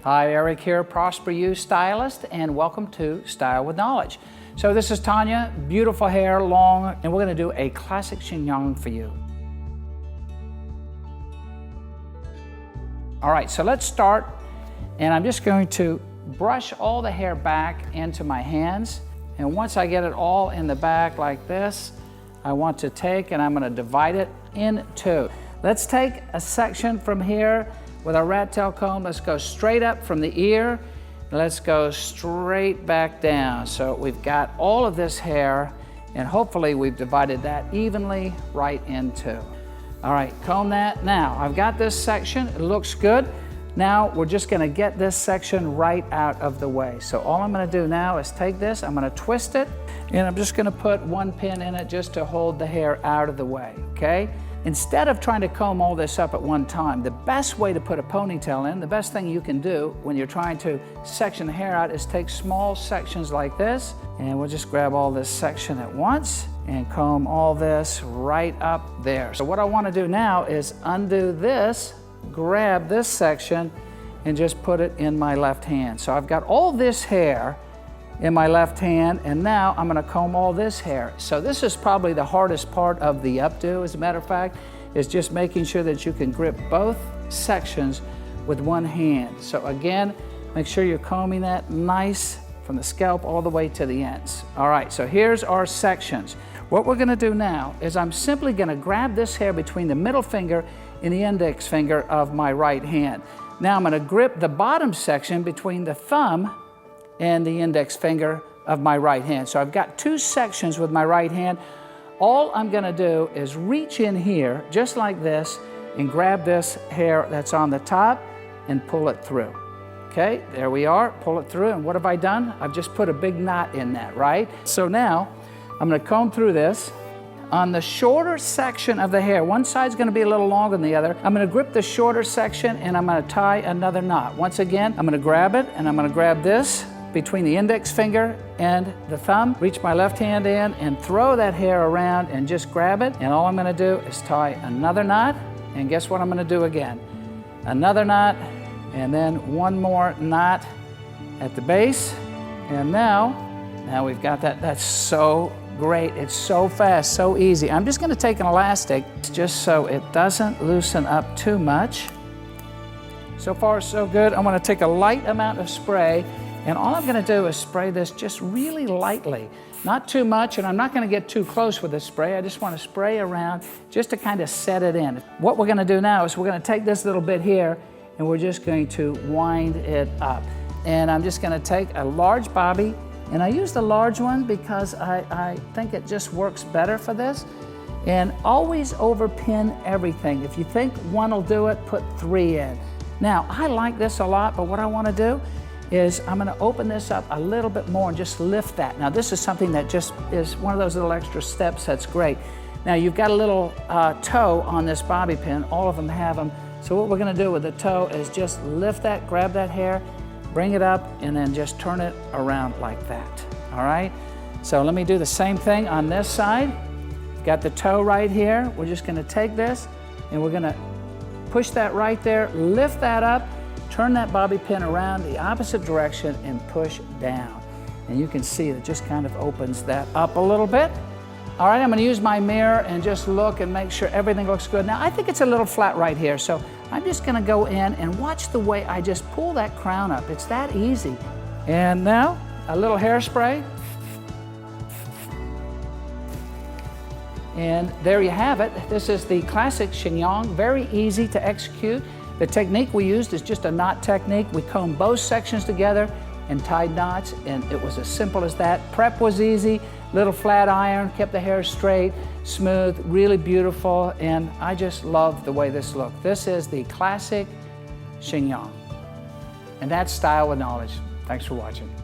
Hi, Eric here, Prosper You Stylist, and welcome to Style with Knowledge. So this is Tanya, beautiful hair, long, and we're going to do a classic chignon for you. All right, so let's start, and I'm just going to brush all the hair back into my hands, and once I get it all in the back like this, I want to take and I'm going to divide it in two. Let's take a section from here with our rat tail comb. Let's go straight up from the ear. Let's go straight back down. So we've got all of this hair, and hopefully we've divided that evenly right in two. All right, comb that. Now, I've got this section. It looks good. Now, we're just going to get this section right out of the way. So all I'm going to do now is take this, I'm going to twist it, and I'm just going to put one pin in it just to hold the hair out of the way, okay? Instead of trying to comb all this up at one time, the best way to put a ponytail in, the best thing you can do when you're trying to section the hair out is take small sections like this, and we'll just grab all this section at once and comb all this right up there. So what I want to do now is undo this, grab this section, and just put it in my left hand. So I've got all this hair in my left hand, and now I'm going to comb all this hair. So this is probably the hardest part of the updo, as a matter of fact, is just making sure that you can grip both sections with one hand. So again, make sure you're combing that nice from the scalp all the way to the ends. All right, so here's our sections. What we're going to do now is I'm simply going to grab this hair between the middle finger and the index finger of my right hand. Now I'm going to grip the bottom section between the thumb and the index finger of my right hand. So I've got two sections with my right hand. All I'm going to do is reach in here just like this and grab this hair that's on the top and pull it through. Okay, there we are, pull it through, and what have I done? I've just put a big knot in that, right? So now I'm going to comb through this. On the shorter section of the hair, one side's going to be a little longer than the other. I'm going to grip the shorter section and I'm going to tie another knot. Once again, I'm going to grab it and I'm going to grab this between the index finger and the thumb, reach my left hand in and throw that hair around and just grab it. And all I'm going to do is tie another knot, and guess what I'm going to do again? Another knot, and then one more knot at the base. And now we've got that. That's so great. It's so fast, so easy. I'm just going to take an elastic just so it doesn't loosen up too much. So far, so good. I'm going to take a light amount of spray, and all I'm going to do is spray this just really lightly. Not too much, and I'm not going to get too close with the spray. I just want to spray around just to kind of set it in. What we're going to do now is we're going to take this little bit here, and we're just going to wind it up. And I'm just going to take a large bobby, and I use the large one because I think it just works better for this. And always overpin everything. If you think one will do it, put 3 in. Now, I like this a lot, but what I want to do is I'm going to open this up a little bit more and just lift that. Now, this is something that just is one of those little extra steps that's great. Now, you've got a little toe on this bobby pin. All of them have them. So what we're going to do with the toe is just lift that, grab that hair, bring it up, and then just turn it around like that. All right? So let me do the same thing on this side. Got the toe right here. We're just going to take this, and we're going to push that right there, lift that up, turn that bobby pin around the opposite direction and push down. And you can see it just kind of opens that up a little bit. All right, I'm going to use my mirror and just look and make sure everything looks good. Now, I think it's a little flat right here, so I'm just going to go in and watch the way I just pull that crown up. It's that easy. And now, a little hairspray. And there you have it. This is the classic chignon, very easy to execute. The technique we used is just a knot technique. We combed both sections together and tied knots, and it was as simple as that. Prep was easy, little flat iron, kept the hair straight, smooth, really beautiful, and I just love the way this looked. This is the classic chignon. And that's Style with Knowledge. Thanks for watching.